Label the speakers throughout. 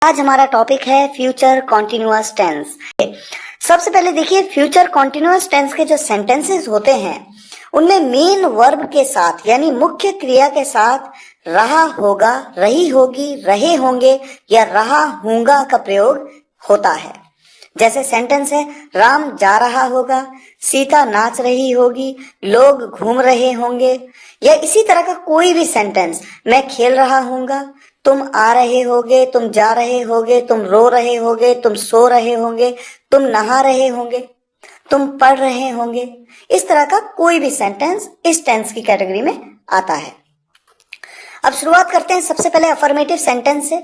Speaker 1: आज हमारा टॉपिक है फ्यूचर कॉन्टिन्यूअस टेंस। सबसे पहले देखिए, फ्यूचर कॉन्टिन्यूअस टेंस के जो सेंटेंसेस होते हैं उनमें मेन वर्ब के साथ यानी मुख्य क्रिया के साथ रहा होगा, रही होगी, रहे होंगे या रहा होगा का प्रयोग होता है। जैसे सेंटेंस है, राम जा रहा होगा, सीता नाच रही होगी, लोग घूम रहे होंगे। या इसी तरह का कोई भी सेंटेंस, मैं खेल रहा हूँगा, तुम आ रहे होगे, तुम जा रहे होगे, तुम रो रहे होगे, तुम सो रहे होंगे, तुम नहा रहे होंगे, तुम पढ़ रहे होंगे। इस तरह का कोई भी सेंटेंस इस टेंस की कैटेगरी में आता है। अब शुरुआत करते हैं सबसे पहले अफर्मेटिव सेंटेंस से।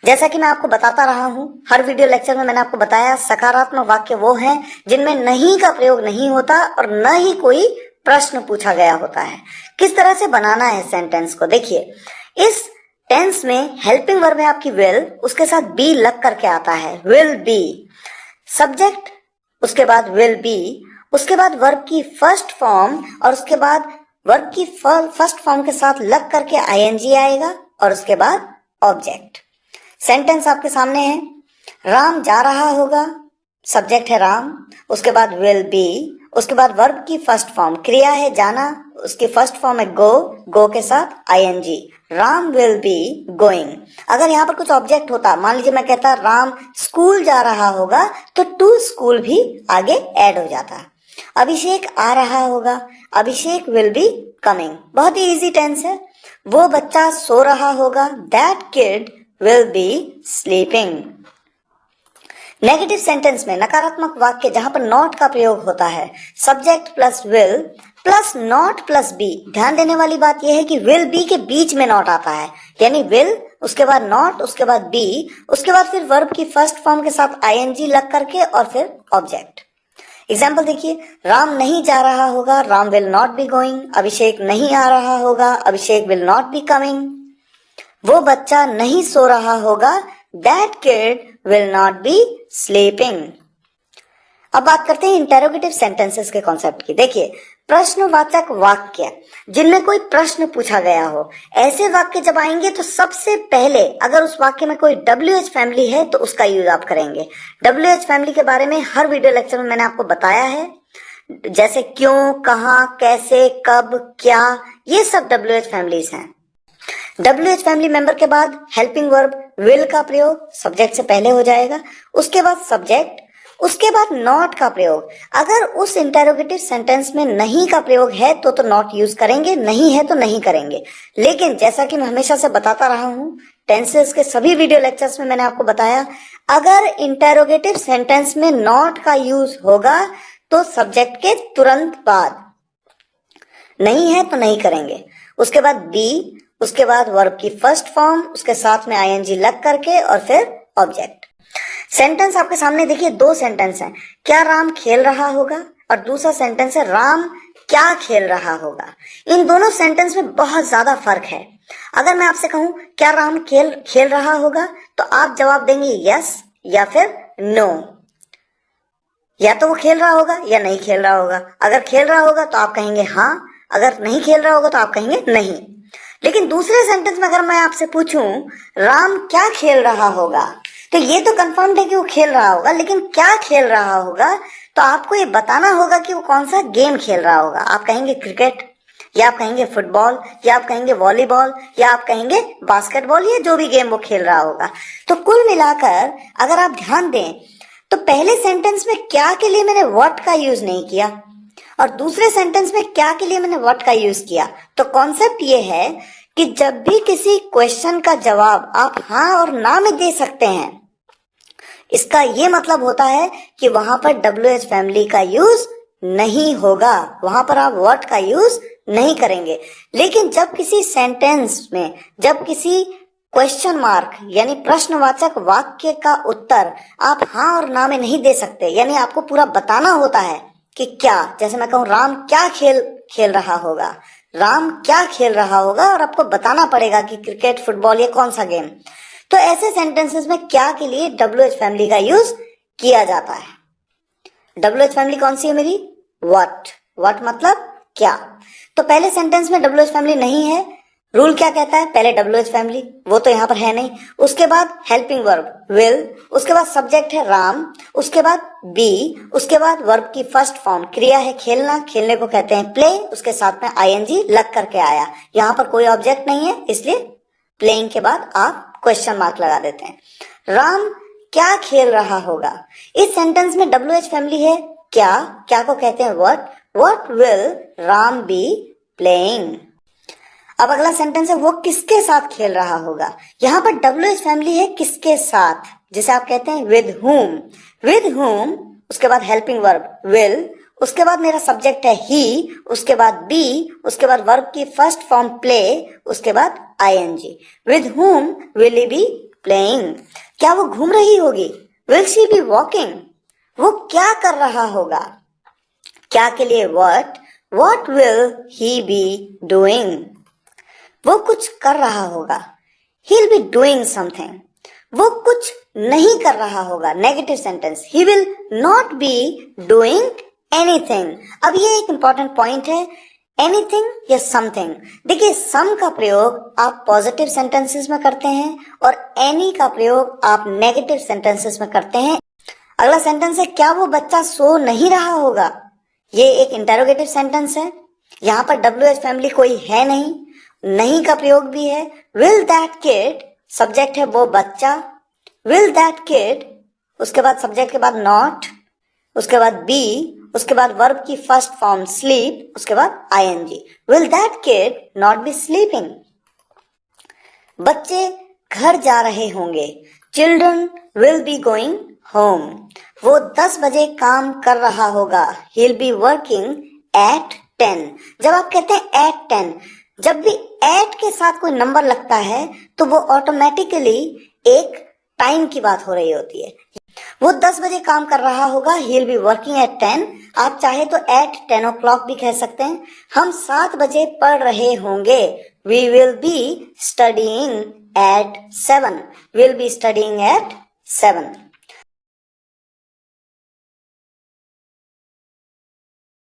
Speaker 1: जैसा कि मैं आपको बताता रहा हूं, हर वीडियो लेक्चर में मैंने आपको बताया, सकारात्मक वाक्य वो हैं जिनमें नहीं का प्रयोग नहीं होता और न ही कोई प्रश्न पूछा गया होता है। किस तरह से बनाना है सेंटेंस को देखिए। इस टेंस में हेल्पिंग वर्ब है आपकी विल, उसके साथ बी लग करके आता है, विल बी। सब्जेक्ट, उसके बाद विल बी, उसके बाद वर्ब की फर्स्ट फॉर्म और उसके बाद वर्ब की फर्स्ट फॉर्म के साथ लग करके आईएनजी आएगा और उसके बाद ऑब्जेक्ट। सेंटेंस आपके सामने है, राम जा रहा होगा, सब्जेक्ट है राम, उसके बाद विल बी, उसके बाद वर्ब की फर्स्ट फॉर्म, क्रिया है जाना, उसकी फर्स्ट फॉर्म है गो, गो के साथ ING, Ram will be going. अगर यहाँ पर कुछ ऑब्जेक्ट होता, मान लीजिए मैं कहता राम स्कूल जा रहा होगा, तो टू स्कूल भी आगे ऐड हो जाता। अभिषेक आ रहा होगा, अभिषेक विल बी कमिंग। बहुत ही इजी टेंस है। वो बच्चा सो रहा होगा, that kid will be sleeping। Negative sentence में नकारात्मक वाक्य जहां पर नॉट का प्रयोग होता है, subject plus will plus not plus be. ध्यान देने वाली बात यह है कि विल बी के बीच में नॉट आता है, यानी विल उसके बाद नॉट उसके बाद बी, उसके बाद फिर वर्ब की फर्स्ट फॉर्म के साथ आईएनजी लग करके और फिर ऑब्जेक्ट। एग्जाम्पल देखिए, राम नहीं जा रहा होगा, Ram will not be going. Abhishek नहीं आ रहा होगा, Abhishek will not be coming. वो बच्चा नहीं सो रहा होगा, that kid will not be sleeping. अब बात करते हैं इंटेरोगेटिव सेंटेंसेस के कॉन्सेप्ट की। देखिए, प्रश्नवाचक वाक्य जिनमें कोई प्रश्न पूछा गया हो, ऐसे वाक्य जब आएंगे तो सबसे पहले अगर उस वाक्य में कोई WH फैमिली है तो उसका यूज आप करेंगे। WH फैमिली के बारे में हर वीडियो लेक्चर में मैंने आपको बताया है, जैसे क्यों, कहां, कैसे, कब, क्या, ये सब WH फैमिलीज हैं। WH फैमिली मेंबर के बाद हेल्पिंग वर्ब विल का प्रयोग सब्जेक्ट से पहले हो जाएगा, उसके बाद सब्जेक्ट, उसके बाद नॉट का प्रयोग। अगर उस इंटेरोगेटिव सेंटेंस में नहीं का प्रयोग है तो नॉट यूज करेंगे, नहीं है तो नहीं करेंगे। लेकिन जैसा कि मैं हमेशा से बताता रहा हूं, टेंसेस के सभी वीडियो लेक्चर्स में मैंने आपको बताया, अगर इंटेरोगेटिव सेंटेंस में नॉट का यूज होगा तो सब्जेक्ट के तुरंत बाद, नहीं है तो नहीं करेंगे। उसके बाद बी, उसके बाद वर्ब की फर्स्ट फॉर्म, उसके साथ में आईएनजी लग करके और फिर ऑब्जेक्ट। सेंटेंस आपके सामने देखिए, दो सेंटेंस हैं, क्या राम खेल रहा होगा और दूसरा सेंटेंस है राम क्या खेल रहा होगा। इन दोनों सेंटेंस में बहुत ज्यादा फर्क है। अगर मैं आपसे कहूं क्या राम खेल रहा होगा तो आप जवाब देंगे यस या फिर नो, या तो वो खेल रहा होगा या नहीं खेल रहा होगा। अगर खेल रहा होगा तो आप कहेंगे हाँ, अगर नहीं खेल रहा होगा तो आप कहेंगे नहीं। लेकिन दूसरे सेंटेंस में अगर मैं आपसे पूछूं राम क्या खेल रहा होगा, तो ये तो कंफर्म है कि वो खेल रहा होगा, लेकिन क्या खेल रहा होगा तो आपको ये बताना होगा कि वो कौन सा गेम खेल रहा होगा। आप कहेंगे क्रिकेट, या आप कहेंगे फुटबॉल, या आप कहेंगे वॉलीबॉल, या आप कहेंगे बास्केटबॉल, या जो भी गेम वो खेल रहा होगा। तो कुल मिलाकर अगर आप ध्यान दें तो पहले सेंटेंस में क्या के लिए मैंने व्हाट का यूज नहीं किया और दूसरे सेंटेंस में क्या के लिए मैंने व्हाट का यूज किया। तो कॉन्सेप्ट ये है कि जब भी किसी क्वेश्चन का जवाब आप हाँ और ना में दे सकते हैं, इसका ये मतलब होता है कि वहां पर WH फैमिली का यूज नहीं होगा, वहां पर आप व्हाट का यूज नहीं करेंगे। लेकिन जब किसी सेंटेंस में, जब किसी क्वेश्चन मार्क यानी प्रश्नवाचक वाक्य का उत्तर आप हाँ और ना में नहीं दे सकते, यानी आपको पूरा बताना होता है कि क्या, जैसे मैं कहूं राम क्या खेल रहा होगा, राम क्या खेल रहा होगा और आपको बताना पड़ेगा कि क्रिकेट, फुटबॉल, ये कौन सा गेम। तो ऐसे सेंटेंसेस में क्या के लिए WH फैमिली का यूज किया जाता है। WH फैमिली कौन सी है मेरी, व्हाट। व्हाट मतलब क्या। तो पहले सेंटेंस में WH फैमिली नहीं है, रूल क्या कहता है? पहले WH फैमिली, वो तो यहाँ पर है नहीं, उसके बाद हेल्पिंग वर्ब विल, उसके बाद सब्जेक्ट है राम, उसके बाद बी, उसके बाद वर्ब की फर्स्ट फॉर्म क्रिया है खेलना, खेलने को कहते हैं प्ले, उसके साथ में ING लग करके आया। यहाँ पर कोई ऑब्जेक्ट नहीं है, इसलिए प्लेइंग के बाद आप क्वेश्चन मार्क लगा देते हैं। राम क्या खेल रहा होगा? इस सेंटेंस में WH फैमिली है क्या, क्या को कहते हैं what will Ram be playing. अब अगला सेंटेंस है वो किसके साथ खेल रहा होगा। यहाँ पर WH फैमिली है किसके साथ, जिसे आप कहते हैं विद हुम, उसके बाद हेल्पिंग वर्ब विल, उसके बाद मेरा सब्जेक्ट है ही, उसके बाद बी, उसके बाद वर्ब की फर्स्ट फॉर्म प्ले, उसके बाद ING। With whom will he be playing? क्या वो घूम रही होगी? Will she be walking? वो क्या कर रहा होगा? क्या के लिए what will he be doing? वो कुछ कर रहा होगा, he'll be doing something। वो कुछ नहीं कर रहा होगा, negative sentence, he will not be doing anything। अब ये एक इंपॉर्टेंट पॉइंट है, एनीथिंग या समथिंग। देखिए सम का प्रयोग आप पॉजिटिव सेंटेंसेस में करते हैं और एनी का प्रयोग आप नेगेटिव सेंटेंसेस में करते हैं। अगला सेंटेंस है क्या वो बच्चा सो नहीं रहा होगा? ये एक इंटेरोगेटिव सेंटेंस है, यहाँ पर WH फैमिली कोई है नहीं का प्रयोग भी है। विल दैट किड, सब्जेक्ट है वो बच्चा, विल दैट किड, उसके बाद सब्जेक्ट के बाद नॉट, उसके बाद बी, उसके बाद वर्ब की फर्स्ट फॉर्म स्लीप, उसके बाद ING। Will that kid not be sleeping? बच्चे घर जा रहे होंगे, children will be going home. वो 10 बजे काम कर रहा होगा, he'll be working at 10। जब आप कहते हैं at 10, जब भी एट के साथ कोई नंबर लगता है तो वो ऑटोमेटिकली एक टाइम की बात हो रही होती है। वो 10 बजे काम कर रहा होगा, he'll be working at 10। आप चाहे तो at 10 o'clock भी कह सकते हैं। हम 7 बजे पढ़ रहे होंगे, we will be studying at 7। we'll be studying at 7।